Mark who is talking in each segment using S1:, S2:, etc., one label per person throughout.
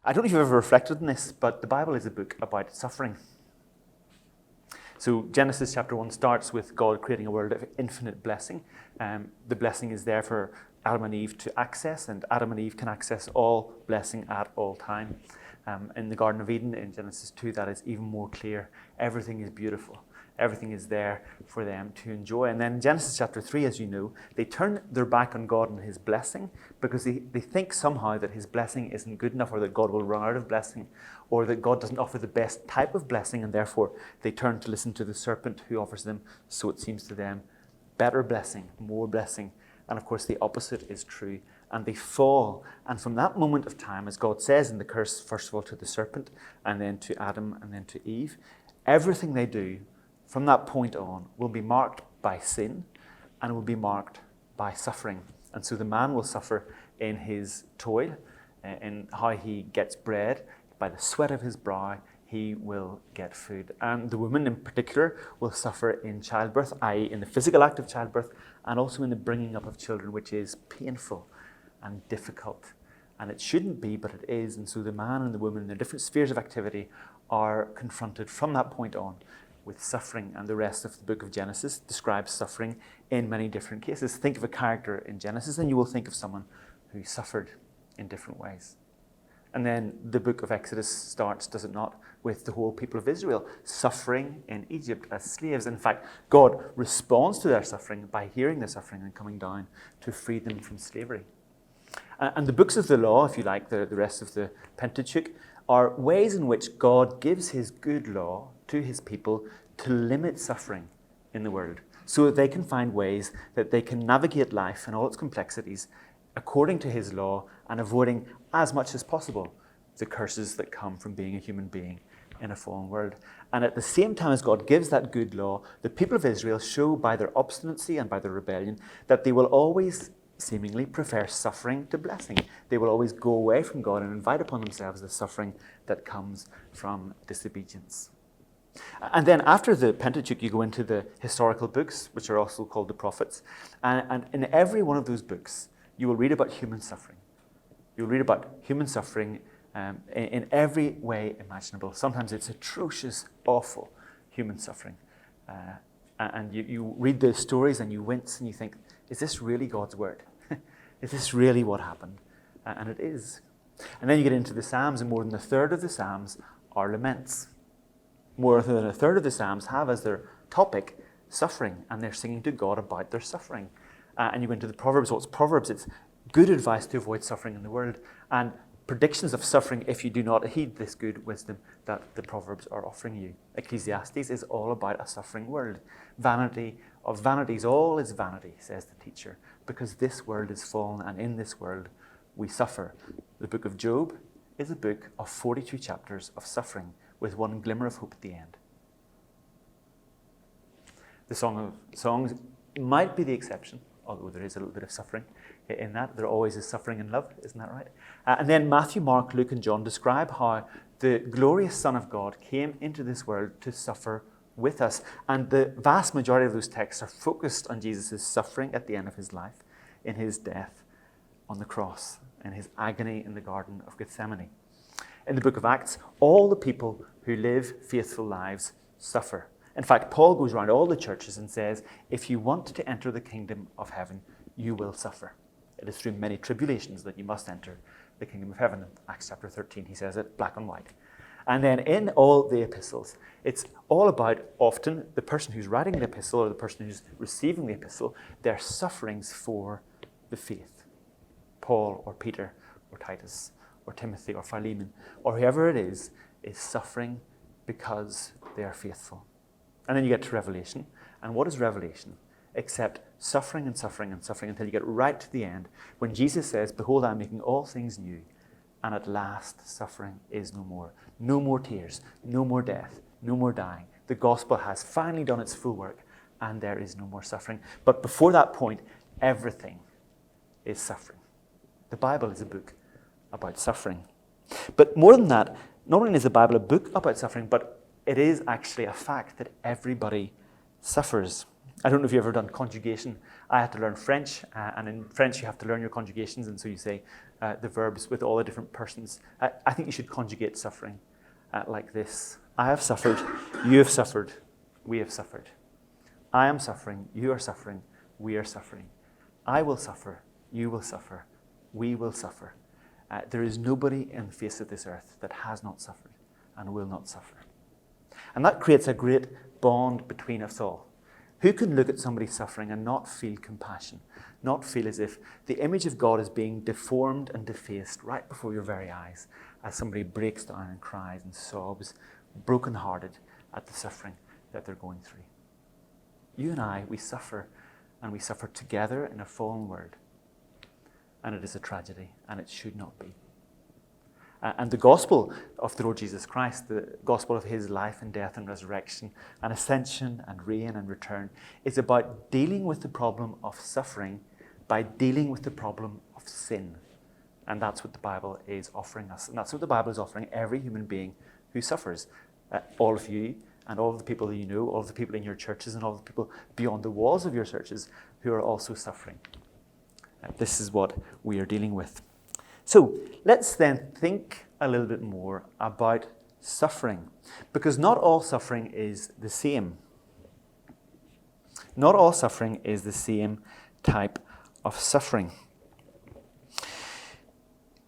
S1: I don't know if you've ever reflected on this, but the Bible is a book about suffering. So Genesis chapter 1 starts with God creating a world of infinite blessing. The blessing is there for Adam and Eve to access, and Adam and Eve can access all blessing at all time. In the Garden of Eden, in Genesis 2, that is even more clear. Everything is beautiful. Everything is there for them to enjoy. And then in Genesis chapter 3, as you know, they turn their back on God and his blessing because they think somehow that his blessing isn't good enough, or that God will run out of blessing, or that God doesn't offer the best type of blessing, and therefore they turn to listen to the serpent who offers them, so it seems to them, better blessing, more blessing. And of course the opposite is true. And they fall. And from that moment of time, as God says in the curse, first of all to the serpent, and then to Adam, and then to Eve, everything they do from that point on will be marked by sin and will be marked by suffering. And so the man will suffer in his toil, in how he gets bread. By the sweat of his brow, he will get food. And the woman in particular will suffer in childbirth, i.e. in the physical act of childbirth, and also in the bringing up of children, which is painful and difficult. And it shouldn't be, but it is. And so the man and the woman in their different spheres of activity are confronted from that point on with suffering. And the rest of the book of Genesis describes suffering in many different cases. Think of a character in Genesis and you will think of someone who suffered in different ways. And then the book of Exodus starts, does it not, with the whole people of Israel suffering in Egypt as slaves. In fact, God responds to their suffering by hearing their suffering and coming down to free them from slavery. And the books of the law, if you like, the rest of the Pentateuch, are ways in which God gives his good law to his people to limit suffering in the world, so that they can find ways that they can navigate life and all its complexities according to his law and avoiding as much as possible the curses that come from being a human being in a fallen world. And at the same time as God gives that good law, the people of Israel show by their obstinacy and by their rebellion that they will always seemingly prefer suffering to blessing. They will always go away from God and invite upon themselves the suffering that comes from disobedience. And then after the Pentateuch, you go into the historical books, which are also called the prophets. And in every one of those books, you will read about human suffering. You'll read about human suffering in every way imaginable. Sometimes it's atrocious, awful human suffering. And you read the stories and you wince and you think, is this really God's word? Is this really what happened? And it is. And then you get into the Psalms, and more than a third of the Psalms are laments. More than a third of the Psalms have as their topic suffering, and they're singing to God about their suffering. And you go into the Proverbs. What's Proverbs? It's good advice to avoid suffering in the world, and predictions of suffering if you do not heed this good wisdom that the Proverbs are offering you. Ecclesiastes is all about a suffering world. Vanity of vanities, all is vanity, says the teacher, because this world is fallen, and in this world we suffer. The book of Job is a book of 42 chapters of suffering with one glimmer of hope at the end. The Song of Songs might be the exception, although there is a little bit of suffering in that. There always is suffering in love, isn't that right? And then Matthew, Mark, Luke, and John describe how the glorious Son of God came into this world to suffer with us. And the vast majority of those texts are focused on Jesus' suffering at the end of his life, in his death on the cross, in his agony in the Garden of Gethsemane. In the book of Acts, all the people who live faithful lives suffer. In fact, Paul goes around all the churches and says, if you want to enter the kingdom of heaven, you will suffer. It is through many tribulations that you must enter the kingdom of heaven. Acts chapter 13, he says it black and white. And then in all the epistles, it's all about often the person who's writing the epistle or the person who's receiving the epistle, their sufferings for the faith. Paul or Peter or Titus or Timothy or Philemon or whoever it is suffering because they are faithful. And then you get to Revelation. And what is Revelation? Except suffering and suffering and suffering until you get right to the end when Jesus says, behold, I'm making all things new. And at last, suffering is no more. No more tears, no more death, no more dying. The gospel has finally done its full work and there is no more suffering. But before that point, everything is suffering. The Bible is a book about suffering. But more than that, not only is the Bible a book about suffering, but it is actually a fact that everybody suffers. I don't know if you've ever done conjugation. I had to learn French, and in French you have to learn your conjugations, and so you say the verbs with all the different persons. I think you should conjugate suffering like this. I have suffered, you have suffered, we have suffered. I am suffering, you are suffering, we are suffering. I will suffer, you will suffer, we will suffer. There is nobody in the face of this earth that has not suffered and will not suffer. And that creates a great bond between us all. Who can look at somebody suffering and not feel compassion, not feel as if the image of God is being deformed and defaced right before your very eyes as somebody breaks down and cries and sobs, brokenhearted at the suffering that they're going through? You and I, we suffer, and we suffer together in a fallen world. And it is a tragedy, and it should not be. And the gospel of the Lord Jesus Christ, the gospel of his life and death and resurrection and ascension and reign and return, is about dealing with the problem of suffering by dealing with the problem of sin. And that's what the Bible is offering us. And that's what the Bible is offering every human being who suffers. All of you and all of the people that you know, all of the people in your churches and all of the people beyond the walls of your churches who are also suffering. This is what we are dealing with. So let's then think a little bit more about suffering, because not all suffering is the same. Not all suffering is the same type of suffering.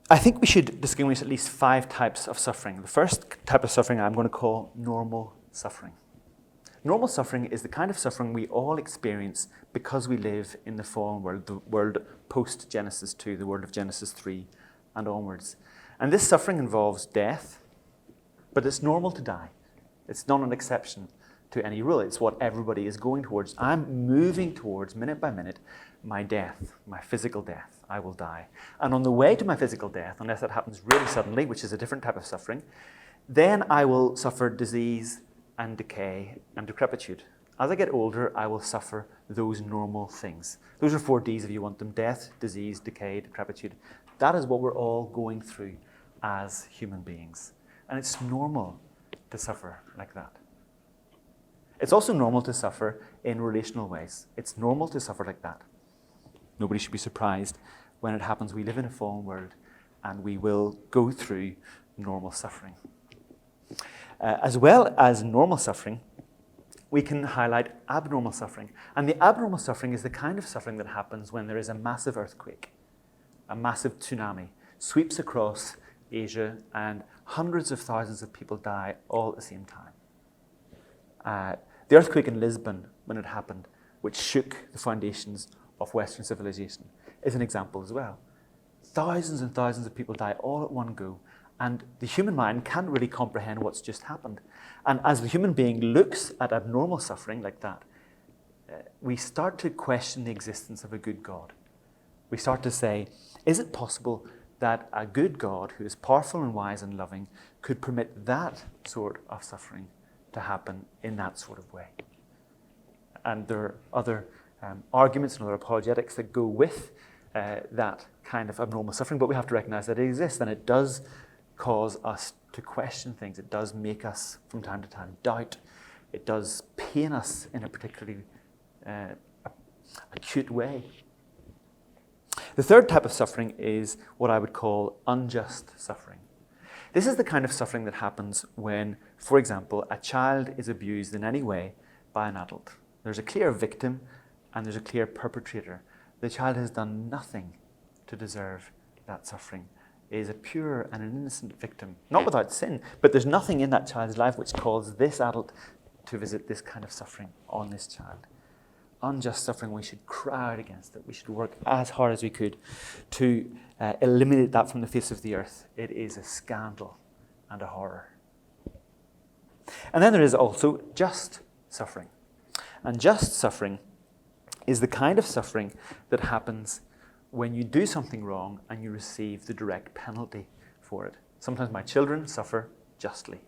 S1: I think we should distinguish at least 5 types of suffering. The first type of suffering I'm going to call normal suffering. Normal suffering is the kind of suffering we all experience because we live in the fallen world, the world post-Genesis 2, the world of Genesis 3 and onwards. And this suffering involves death, but it's normal to die. It's not an exception to any rule. It's what everybody is going towards. I'm moving towards, minute by minute, my death, my physical death. I will die. And on the way to my physical death, unless that happens really suddenly, which is a different type of suffering, then I will suffer disease and decay and decrepitude. As I get older, I will suffer those normal things. Those are 4 Ds if you want them: death, disease, decay, decrepitude. That is what we're all going through as human beings. And it's normal to suffer like that. It's also normal to suffer in relational ways. It's normal to suffer like that. Nobody should be surprised when it happens. We live in a fallen world, and we will go through normal suffering. As well as normal suffering, we can highlight abnormal suffering. And the abnormal suffering is the kind of suffering that happens when there is a massive earthquake, a massive tsunami, sweeps across Asia, and hundreds of thousands of people die all at the same time. The earthquake in Lisbon, when it happened, which shook the foundations of Western civilization, is an example as well. Thousands and thousands of people die all at one go, and the human mind can't really comprehend what's just happened. And as the human being looks at abnormal suffering like that, we start to question the existence of a good God. We start to say, is it possible that a good God who is powerful and wise and loving could permit that sort of suffering to happen in that sort of way? And there are other arguments and other apologetics that go with that kind of abnormal suffering, but we have to recognize that it exists, and it does cause us to question things. It does make us, from time to time, doubt. It does pain us in a particularly acute way. The third type of suffering is what I would call unjust suffering. This is the kind of suffering that happens when, for example, a child is abused in any way by an adult. There's a clear victim and there's a clear perpetrator. The child has done nothing to deserve that suffering. It is a pure and an innocent victim, not without sin, but there's nothing in that child's life which caused this adult to visit this kind of suffering on this child. Unjust suffering, we should cry out against it. We should work as hard as we could to eliminate that from the face of the earth. It is a scandal and a horror. And then there is also just suffering. And just suffering is the kind of suffering that happens when you do something wrong and you receive the direct penalty for it. Sometimes my children suffer justly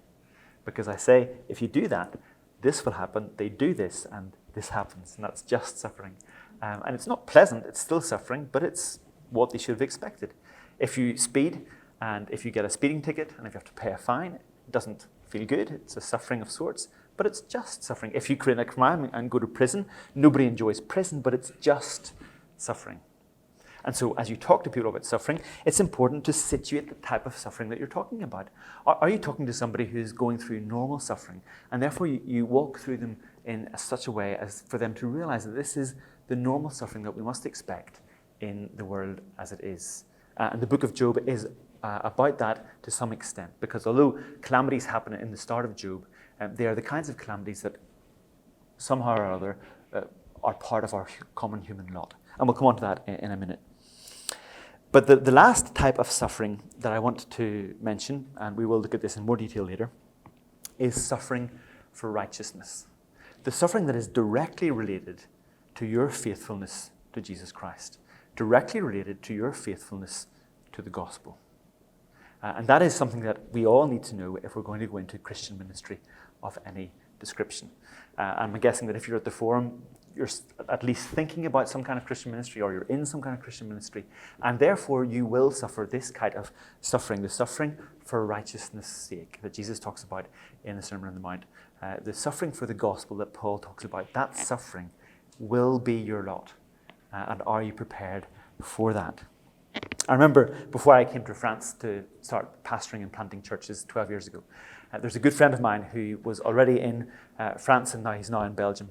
S1: because I say, if you do that, this will happen. They do this and this happens, and that's just suffering. And it's not pleasant, it's still suffering, but it's what they should have expected. If you speed, and if you get a speeding ticket, and if you have to pay a fine, it doesn't feel good, it's a suffering of sorts, but it's just suffering. If you commit a crime and go to prison, nobody enjoys prison, but it's just suffering. And so as you talk to people about suffering, it's important to situate the type of suffering that you're talking about. Are you talking to somebody who's going through normal suffering, and therefore you walk through them in such a way as for them to realize that this is the normal suffering that we must expect in the world as it is? And the book of Job is about that to some extent, because although calamities happen in the start of Job, they are the kinds of calamities that somehow or other are part of our common human lot. And we'll come on to that in a minute. But the last type of suffering that I want to mention, and we will look at this in more detail later, is suffering for righteousness. The suffering that is directly related to your faithfulness to Jesus Christ, directly related to your faithfulness to the gospel. And that is something that we all need to know if we're going to go into Christian ministry of any description. And I'm guessing that if you're at the forum, you're at least thinking about some kind of Christian ministry, or you're in some kind of Christian ministry, and therefore you will suffer this kind of suffering, the suffering for righteousness' sake that Jesus talks about in the Sermon on the Mount. The suffering for the gospel that Paul talks about, that suffering will be your lot. And are you prepared for that? I remember before I came to France to start pastoring and planting churches 12 years ago, there's a good friend of mine who was already in France, and he's now in Belgium.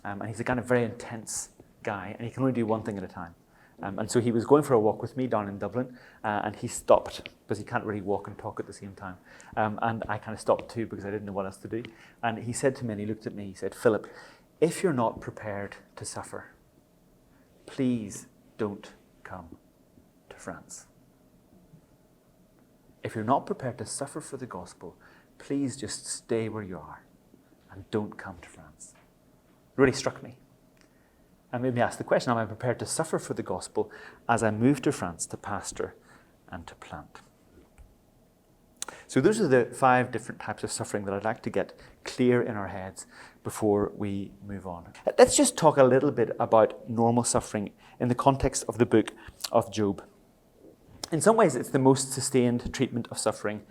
S1: And he's a kind of very intense guy, and he can only do one thing at a time. And so he was going for a walk with me down in Dublin, and he stopped because he can't really walk and talk at the same time. And I kind of stopped too because I didn't know what else to do. And he said to me, and he looked at me, he said, "Philip, if you're not prepared to suffer, please don't come to France. If you're not prepared to suffer for the gospel, please just stay where you are and don't come to France." It really struck me. And made me ask the question, am I prepared to suffer for the gospel as I move to France to pastor and to plant? So those are the 5 different types of suffering that I'd like to get clear in our heads before we move on. Let's just talk a little bit about normal suffering in the context of the book of Job. In some ways, it's the most sustained treatment of suffering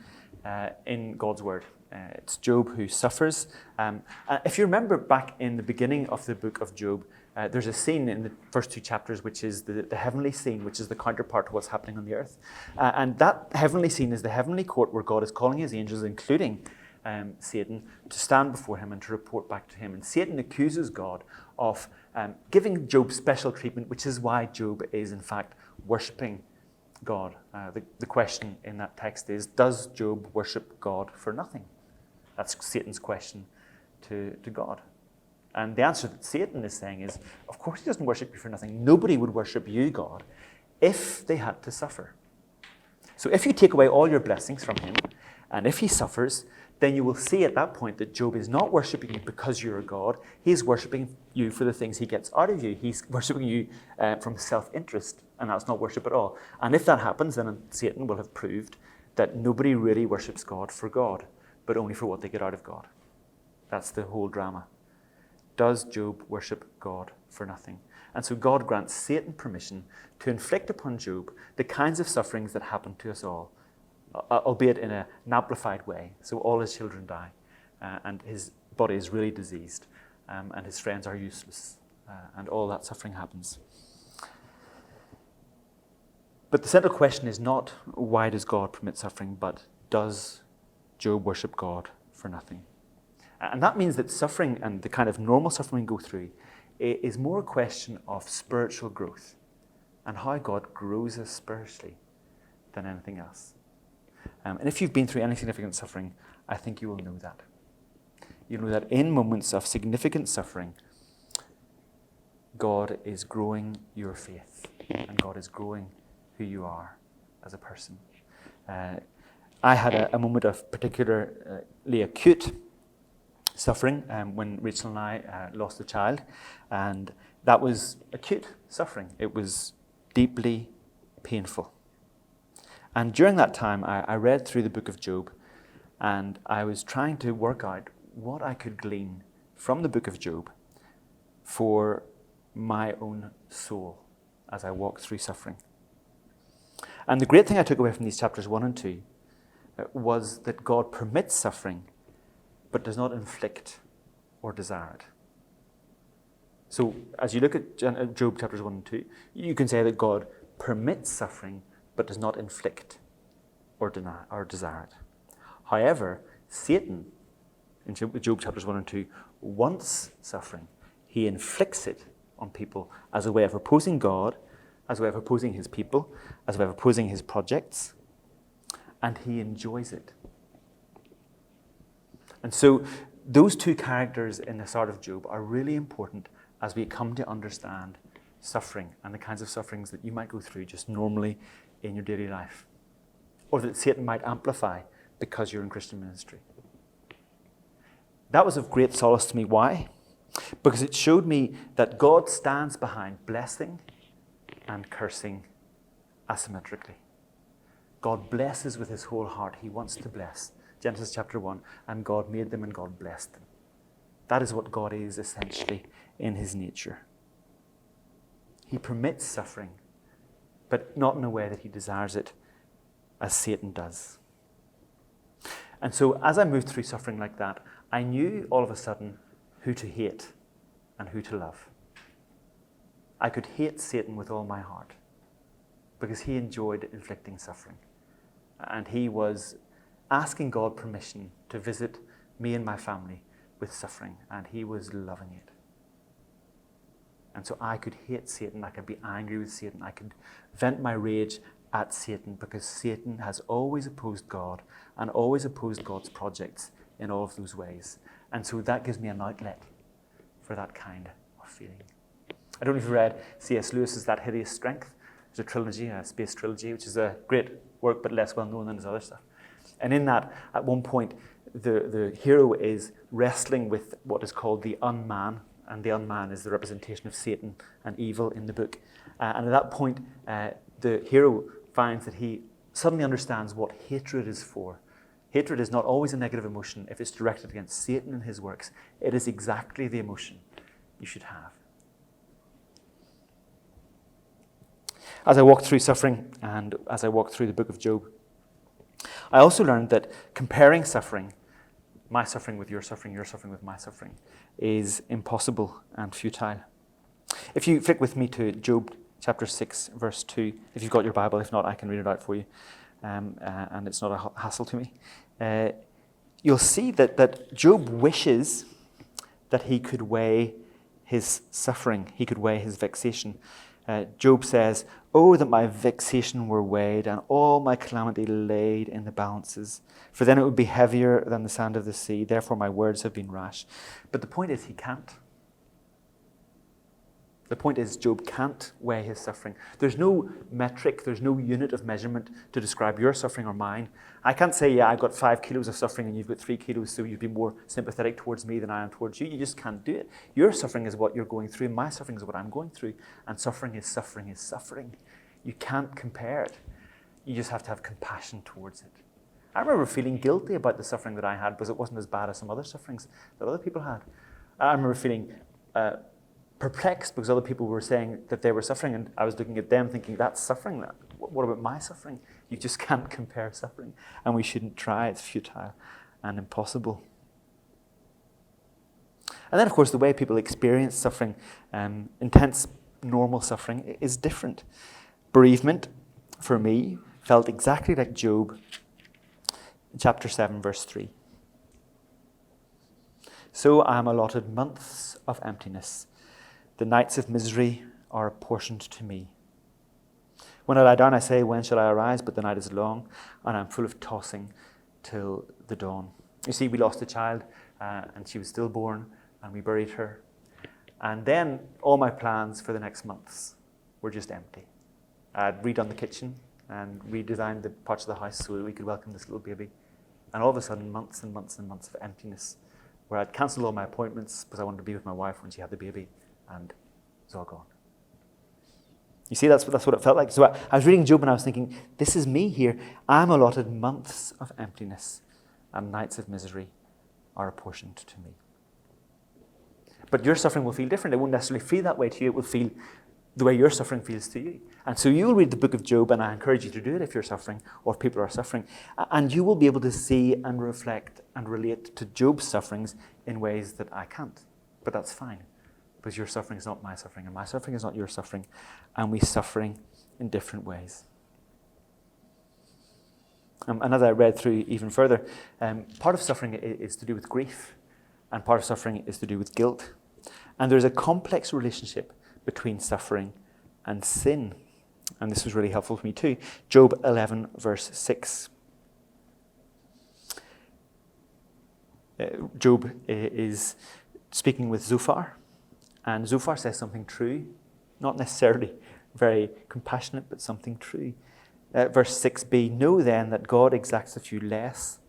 S1: in God's word. It's Job who suffers. If you remember back in the beginning of the book of Job, there's a scene in the first 2 chapters which is the heavenly scene, which is the counterpart to what's happening on the earth. And that heavenly scene is the heavenly court where God is calling his angels, including Satan, to stand before him and to report back to him. And Satan accuses God of giving Job special treatment, which is why Job is in fact worshipping God. The question in that text is, does Job worship God for nothing? That's Satan's question to God. And the answer that Satan is saying is, of course he doesn't worship you for nothing. Nobody would worship you, God, if they had to suffer. So if you take away all your blessings from him, and if he suffers, then you will see at that point that Job is not worshipping you because you're a God. He's worshipping you for the things he gets out of you. He's worshipping you from self-interest, and that's not worship at all. And if that happens, then Satan will have proved that nobody really worships God for God, but only for what they get out of God. That's the whole drama. Does Job worship God for nothing? And so God grants Satan permission to inflict upon Job the kinds of sufferings that happen to us all, albeit in an amplified way. So all his children die, and his body is really diseased, and his friends are useless, and all that suffering happens. But the central question is not why does God permit suffering, but does Job worship God for nothing? And that means that suffering, and the kind of normal suffering we go through, is more a question of spiritual growth and how God grows us spiritually than anything else. And if you've been through any significant suffering, I think you will know that. You know that in moments of significant suffering, God is growing your faith, and God is growing who you are as a person. I had a moment of particularly acute suffering when Rachel and I lost a child, and that was acute suffering. It was deeply painful. And during that time, I read through the book of Job, and I was trying to work out what I could glean from the book of Job for my own soul as I walked through suffering. And the great thing I took away from these chapters 1 and 2 was that God permits suffering, but does not inflict or desire it. So as you look at Job chapters 1 and 2, you can say that God permits suffering but does not inflict or deny or desire it. However, Satan, in Job chapters 1 and 2, wants suffering. He inflicts it on people as a way of opposing God, as a way of opposing his people, as a way of opposing his projects, and he enjoys it. And so those two characters in the start of Job are really important as we come to understand suffering and the kinds of sufferings that you might go through just normally in your daily life, or that Satan might amplify because you're in Christian ministry. That was of great solace to me. Why? Because it showed me that God stands behind blessing and cursing asymmetrically. God blesses with his whole heart. He wants to bless. Genesis chapter 1, and God made them and God blessed them. That is what God is essentially in his nature. He permits suffering, but not in a way that he desires it, as Satan does. And so as I moved through suffering like that, I knew all of a sudden who to hate and who to love. I could hate Satan with all my heart because he enjoyed inflicting suffering. And he was asking God permission to visit me and my family with suffering, and he was loving it. And so I could hate Satan, I could be angry with Satan, I could vent my rage at Satan because Satan has always opposed God and always opposed God's projects in all of those ways. And so that gives me an outlet for that kind of feeling. I don't know if you've read C.S. Lewis's That Hideous Strength. There's a trilogy, a space trilogy, which is a great work but less well known than his other stuff. And in that, at one point, the hero is wrestling with what is called the unman, and the unman is the representation of Satan and evil in the book. And at that point, the hero finds that he suddenly understands what hatred is for. Hatred is not always a negative emotion if it's directed against Satan and his works. It is exactly the emotion you should have. As I walked through suffering and as I walked through the book of Job, I also learned that comparing suffering, my suffering with your suffering with my suffering, is impossible and futile. If you flick with me to Job chapter 6, verse 2, if you've got your Bible, if not, I can read it out for you, and it's not a hassle to me. You'll see that Job wishes that he could weigh his suffering, he could weigh his vexation. Job says, "Oh, that my vexation were weighed, and all my calamity laid in the balances. For then it would be heavier than the sand of the sea. Therefore my words have been rash." But the point is, he can't. The point is, Job can't weigh his suffering. There's no metric, there's no unit of measurement to describe your suffering or mine. I can't say, yeah, I've got 5 kilos of suffering and you've got 3 kilos, so you'd be more sympathetic towards me than I am towards you. You just can't do it. Your suffering is what you're going through, my suffering is what I'm going through. And suffering is suffering is suffering. You can't compare it. You just have to have compassion towards it. I remember feeling guilty about the suffering that I had because it wasn't as bad as some other sufferings that other people had. I remember feeling perplexed because other people were saying that they were suffering, and I was looking at them thinking, that's suffering. What about my suffering? You just can't compare suffering, and we shouldn't try. It's futile and impossible. And then, of course, the way people experience suffering, intense, normal suffering, is different. Bereavement, for me, felt exactly like Job, chapter 7, verse 3. "So I am allotted months of emptiness. The nights of misery are apportioned to me. When I lie down, I say, when shall I arise? But the night is long, and I'm full of tossing till the dawn." You see, we lost a child, and she was stillborn, and we buried her. And then all my plans for the next months were just empty. I'd redone the kitchen and redesigned the parts of the house so that we could welcome this little baby. And all of a sudden, months and months and months of emptiness, where I'd cancelled all my appointments because I wanted to be with my wife when she had the baby, and it's all gone. You see, that's what it felt like. So I was reading Job and I was thinking, this is me here. I'm allotted months of emptiness, and nights of misery are apportioned to me. But your suffering will feel different. It won't necessarily feel that way to you. It will feel the way your suffering feels to you. And so you will read the book of Job, and I encourage you to do it if you're suffering or if people are suffering. And you will be able to see and reflect and relate to Job's sufferings in ways that I can't. But that's fine, because your suffering is not my suffering, and my suffering is not your suffering, and we suffering in different ways. And as I read through even further, part of suffering is to do with grief, and part of suffering is to do with guilt. And there's a complex relationship between suffering and sin. And this was really helpful for me too. Job 11, verse 6. Job is speaking with Zophar, and Zophar says something true, not necessarily very compassionate, but something true. Verse 6b, know then that God exacts of you less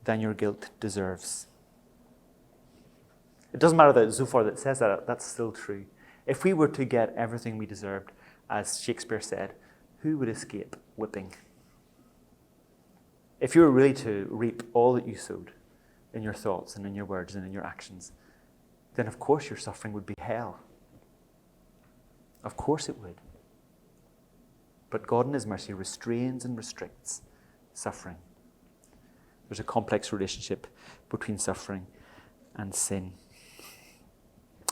S1: than your guilt deserves. It doesn't matter that it's Zophar that says that, that's still true. If we were to get everything we deserved, as Shakespeare said, who would escape whipping? If you were really to reap all that you sowed in your thoughts and in your words and in your actions, then of course your suffering would be hell. Of course it would. But God in his mercy restrains and restricts suffering. There's a complex relationship between suffering and sin.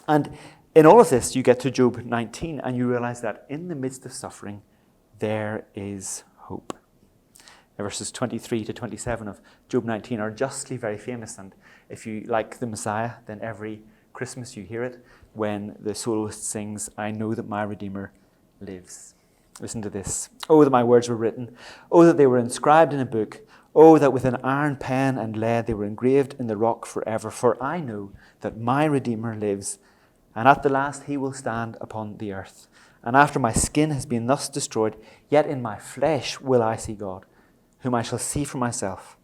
S1: And in all of this, you get to Job 19 and you realize that in the midst of suffering, there is hope. Verses 23 to 27 of Job 19 are justly very famous. And if you like the Messiah, then every Christmas you hear it when the soloist sings, I know that my Redeemer lives. Listen to this. Oh, that my words were written. Oh, that they were inscribed in a book. Oh, that with an iron pen and lead they were engraved in the rock forever. For I know that my Redeemer lives, and at the last he will stand upon the earth. And after my skin has been thus destroyed, yet in my flesh will I see God, whom I shall see for myself,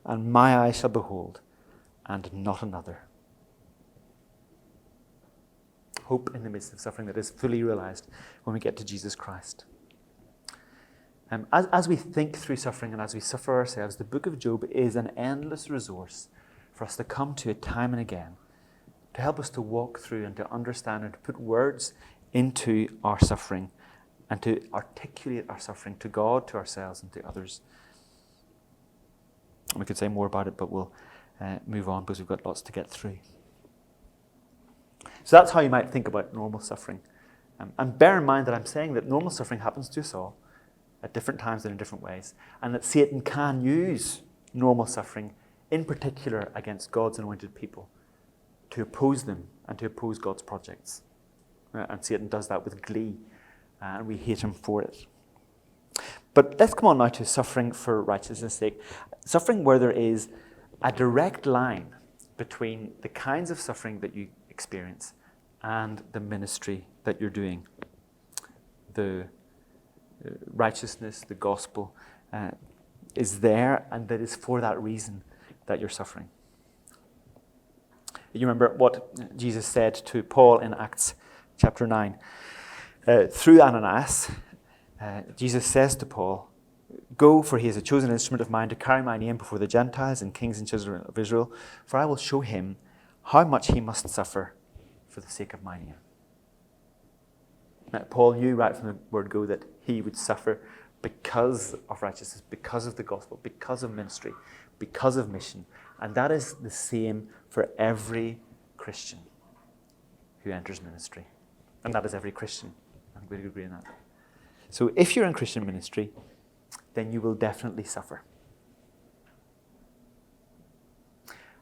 S1: and my eyes shall behold, and not another. Hope in the midst of suffering that is fully realized when we get to Jesus Christ. As we think through suffering and as we suffer ourselves, the book of Job is an endless resource for us to come to it time and again, to help us to walk through and to understand and to put words into our suffering and to articulate our suffering to God, to ourselves, and to others. And we could say more about it, but we'll move on because we've got lots to get through. So that's how you might think about normal suffering. And bear in mind that I'm saying that normal suffering happens to us all at different times and in different ways, and that Satan can use normal suffering, in particular against God's anointed people, to oppose them and to oppose God's projects. And Satan does that with glee, and we hate him for it. But let's come on now to suffering for righteousness' sake. Suffering where there is a direct line between the kinds of suffering that you experience and the ministry that you're doing. The righteousness, the gospel is there, and that is for that reason that you're suffering. You remember what Jesus said to Paul in Acts chapter 9. Through Ananias, Jesus says to Paul, go, for he is a chosen instrument of mine to carry my name before the Gentiles and kings and children of Israel, for I will show him how much he must suffer for the sake of my name. Now, Paul knew right from the word go that he would suffer because of righteousness, because of the gospel, because of ministry, because of mission. And that is the same for every Christian who enters ministry. And that is every Christian. I think we'd agree on that. So if you're in Christian ministry, then you will definitely suffer.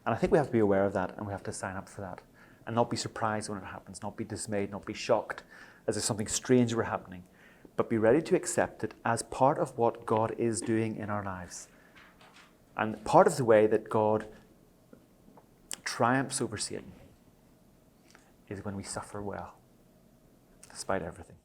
S1: And I think we have to be aware of that, and we have to sign up for that. And not be surprised when it happens, not be dismayed, not be shocked as if something strange were happening, but be ready to accept it as part of what God is doing in our lives. And part of the way that God triumphs over Satan is when we suffer well, despite everything.